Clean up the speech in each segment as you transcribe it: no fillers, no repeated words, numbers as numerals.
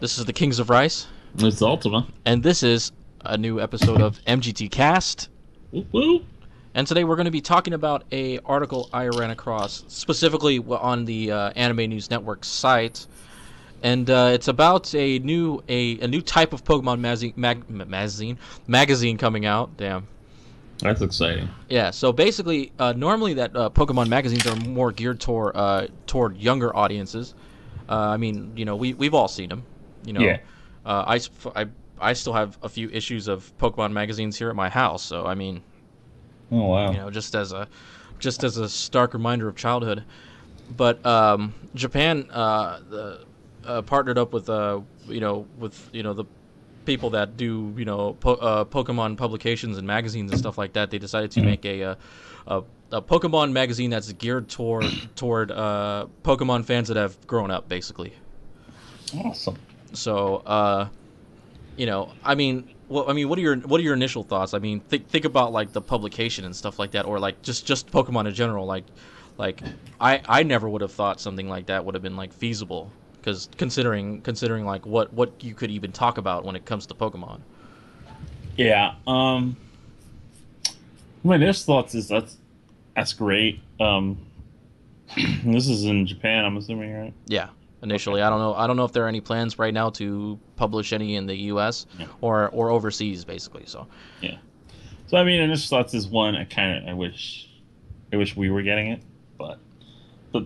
This is the Kings of Rice, It's Ultima. and this is a new episode of MGT Cast. Whoop, whoop. And today we're going to be talking about a article I ran across, specifically on the Anime News Network site, and it's about a new type of Pokemon magazine coming out. Damn. That's exciting. Yeah. So basically, normally that Pokemon magazines are more geared toward younger audiences. I mean, we've all seen them. Yeah. I still have a few issues of Pokemon magazines here at my house. So I mean, Oh wow. just as a stark reminder of childhood. But Japan partnered up with the people that do Pokemon publications and magazines and stuff like that. They decided to make a Pokemon magazine that's geared toward Pokemon fans that have grown up, basically. Awesome. So I mean, what are your initial thoughts? I mean, think about like the publication and stuff like that, or like just Pokemon in general. Like I never would have thought something like that would have been like feasible, because considering like what you could even talk about when it comes to Pokemon. Yeah. My initial thoughts is that's great. This is in Japan, I'm assuming, right? Yeah. Initially, okay. I don't know if there are any plans right now to publish any in the U.S. or overseas, basically. So yeah. So I mean, initial thoughts is one. I wish we were getting it, but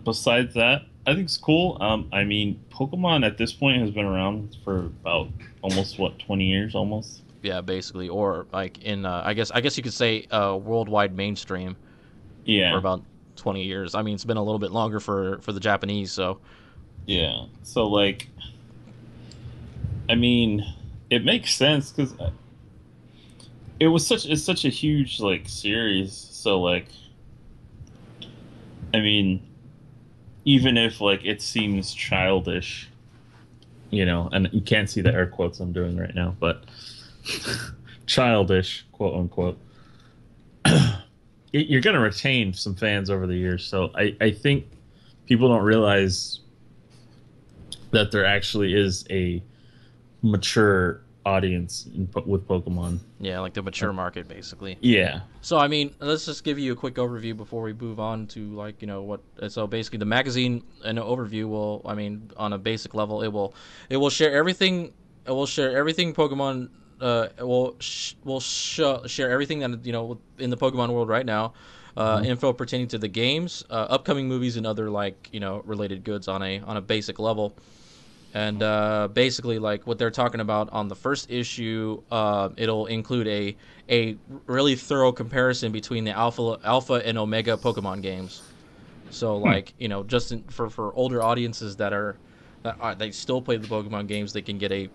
besides that, I think it's cool. I mean, Pokemon at this point has been around for about almost 20 years, almost. Yeah, basically, or like in I guess you could say worldwide mainstream. Yeah. For about 20 years. I mean, it's been a little bit longer for the Japanese, so. Yeah. So like, I mean, it makes sense because it's such a huge like series. So like, I mean, even if like it seems childish, and you can't see the air quotes I'm doing right now, but childish, quote unquote, you're gonna retain some fans over the years. So I think people don't realize that there actually is a mature audience with Pokemon. Yeah, like the mature market, basically. Yeah. So, I mean, let's just give you a quick overview before we move on to, like, what... So, basically, the magazine, an overview will, I mean, on a basic level, it will share everything... It will share everything Pokemon... share everything that, in the Pokemon world right now. Info pertaining to the games, upcoming movies, and other, like, related goods on a basic level. And basically, like what they're talking about on the first issue, it'll include a really thorough comparison between the alpha and omega Pokemon games. So like for older audiences that they still play the Pokemon games, they can get a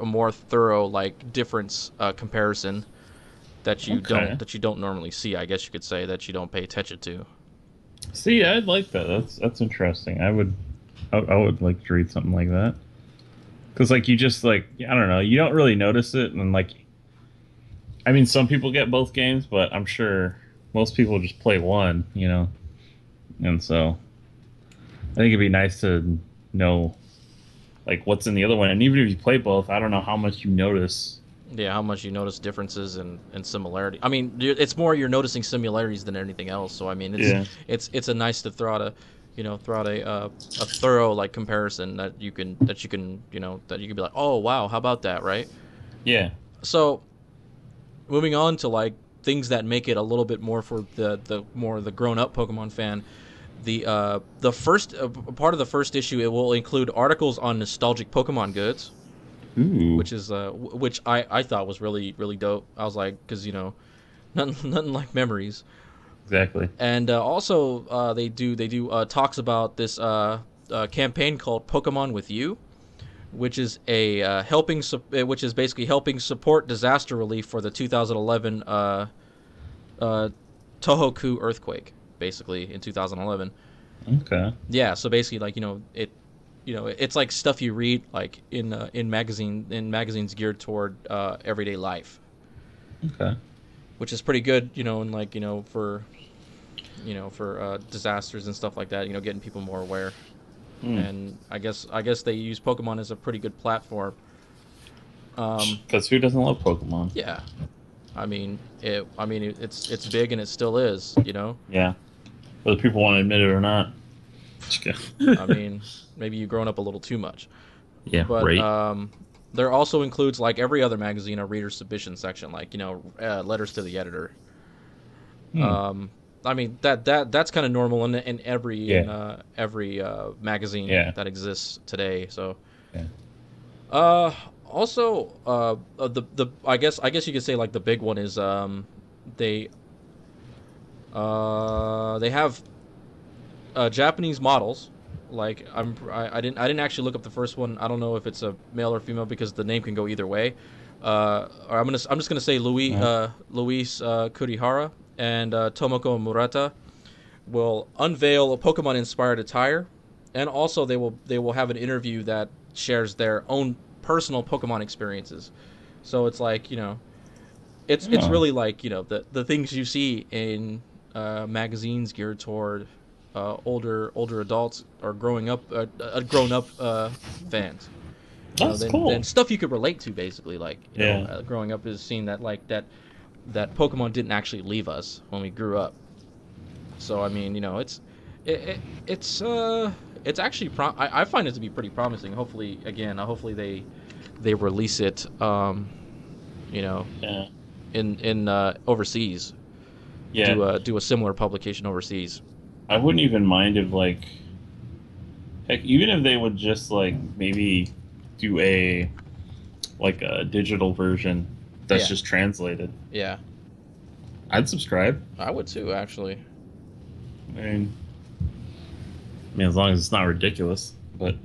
more thorough like difference comparison that you don't normally see. I guess you could say that you don't pay attention to. See, I'd like that. That's interesting. I would like to read something like that, because like you just like, I don't know, you don't really notice it, and like, I mean, some people get both games, but I'm sure most people just play one, and so I think it'd be nice to know like what's in the other one, and even if you play both, I don't know how much you notice. Yeah, how much you notice differences and similarity. I mean, it's more you're noticing similarities than anything else. So I mean, it's a nice to throw out a thorough like comparison that you can be like, oh wow, how about that, right? Yeah. So moving on to like things that make it a little bit more for the grown up Pokemon fan. The first part of the first issue, it will include articles on nostalgic Pokemon goods. Ooh. Which I thought was really, really dope. I was like, because nothing like memories. Exactly. And also they do talks about this campaign called Pokemon with You, which is which is basically helping support disaster relief for the 2011 Tohoku earthquake, basically in 2011. Okay. Yeah, so basically like it's like stuff you read like in magazines geared toward everyday life. Okay. Which is pretty good, and like for disasters and stuff like that, getting people more aware. Hmm. and I guess they use Pokemon as a pretty good platform. Because who doesn't love Pokemon? Yeah, it's big and it still is. Yeah, whether people want to admit it or not. Just I kidding. mean, maybe you've grown up a little too much. Yeah, But right. there also includes, like every other magazine, a reader submission section, like letters to the editor. Hmm. Um, that's kind of normal in Yeah, every magazine yeah, that exists today. So yeah. uh, also the I guess you could say like the big one is they they have Japanese models. Like I didn't actually look up the first one. I don't know if it's a male or female because the name can go either way. Or I'm just gonna say Uh, Luis Kurihara and Tomoko Murata will unveil a Pokemon inspired attire, and also they will have an interview that shares their own personal Pokemon experiences. So it's like it's oh, really like the things you see in magazines geared toward older adults or grown up fans. that's Then cool. stuff you could relate to basically, like Yeah. growing up is seeing that like that Pokemon didn't actually leave us when we grew up. So I mean, it, it, it's it's actually I find it to be pretty promising. Hopefully they release it you know Yeah. in overseas, Yeah. do a similar publication overseas. I wouldn't even mind if like heck, even if they would just like maybe do a digital version that's Yeah, just translated. yeah, I'd subscribe. I would too actually. I mean, as long as it's not ridiculous, but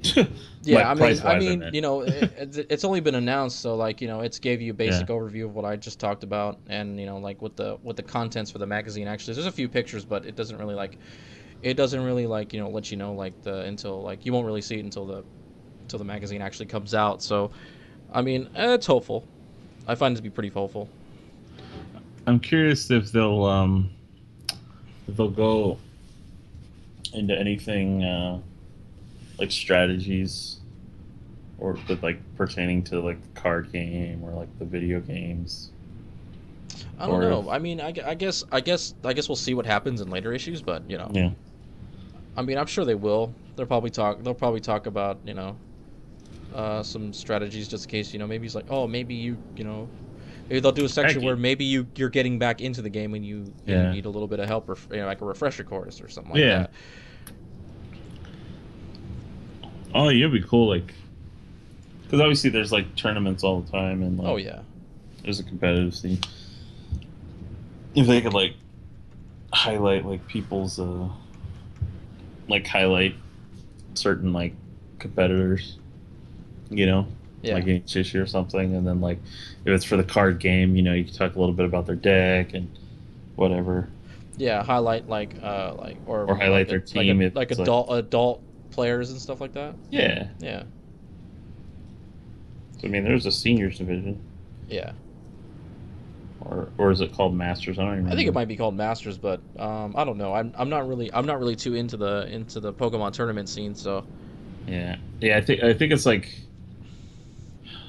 Yeah, like price I wise, I mean, meant. it's only been announced, so like it's gave you a Yeah. basic overview of what I just talked about, and like what the contents for the magazine actually is. There's a few pictures, but it doesn't really let you know like the until like you won't really see it until the magazine actually comes out. So I mean, it's hopeful. I find it to be pretty hopeful. I'm curious if they'll go into anything like strategies or with like pertaining to like the card game or like the video games I don't or if know. I mean, I guess we'll see what happens in later issues, but yeah. I mean, I'm sure they will. They'll probably talk about some strategies just in case maybe it's like, oh, maybe maybe they'll do a section Heck, where maybe you're getting back into the game and you yeah. need a little bit of help, or like a refresher course or something like Yeah. that. Oh, it'd be cool like because obviously there's like tournaments all the time and Oh like yeah, there's a competitive scene. If they could like highlight like people's like highlight certain like competitors, you know, yeah, like each issue or something, and then like if it's for the card game, you can talk a little bit about their deck and whatever, yeah. Highlight like or or highlight like their team if like it's like adult players and stuff like that. yeah. Yeah, So, I mean, there's a seniors division, yeah. or is it called Masters? I don't even I think it remember. might be called Masters, but I don't know. I'm not really too into the Pokemon tournament scene. So Yeah, yeah. I think it's like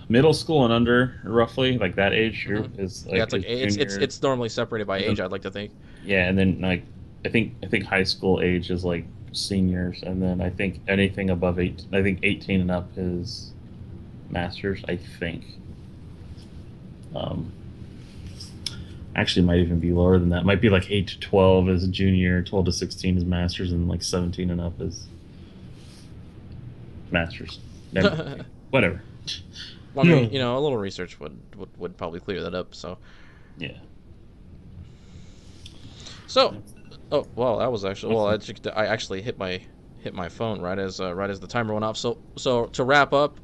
middle school and under, roughly like that age hmm group is yeah, like it's like is it's junior, it's normally separated by and age. then I'd like to think. yeah, and then like I think high school age is like seniors, and then I think anything above eight, I think 18 and up is masters. I think. Um, Actually, it might even be lower than that. It might be like 8 to 12 is a junior, 12 to 16 is masters, and like 17 and up is masters. Well, Whatever. I mean, a little research would probably clear that up. Yeah. So, oh well, that was actually What's I actually hit my phone right as the timer went off. So to wrap up,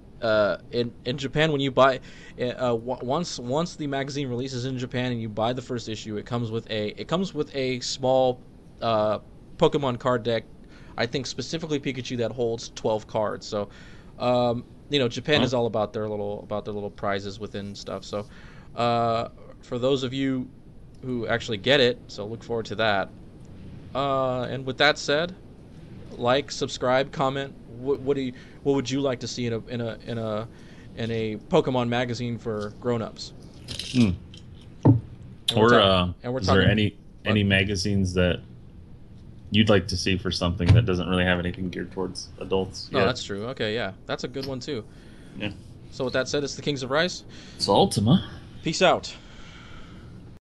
in Japan when you buy, once the magazine releases in Japan and you buy the first issue, it comes with a small Pokemon card deck. I think specifically Pikachu that holds 12 cards. So, Japan huh? is all about their little prizes within stuff. So, for those of you who actually get it, so look forward to that. And with that said, like, subscribe, comment what would you like to see in a Pokemon magazine for grown-ups? Hmm. And we're Or talking, and we're is there talking any magazines that you'd like to see for something that doesn't really have anything geared towards adults? No, Yeah. that's true. Okay, yeah, that's a good one too. Yeah. So with that said, it's the Kings of Rice. It's Ultima. Peace out.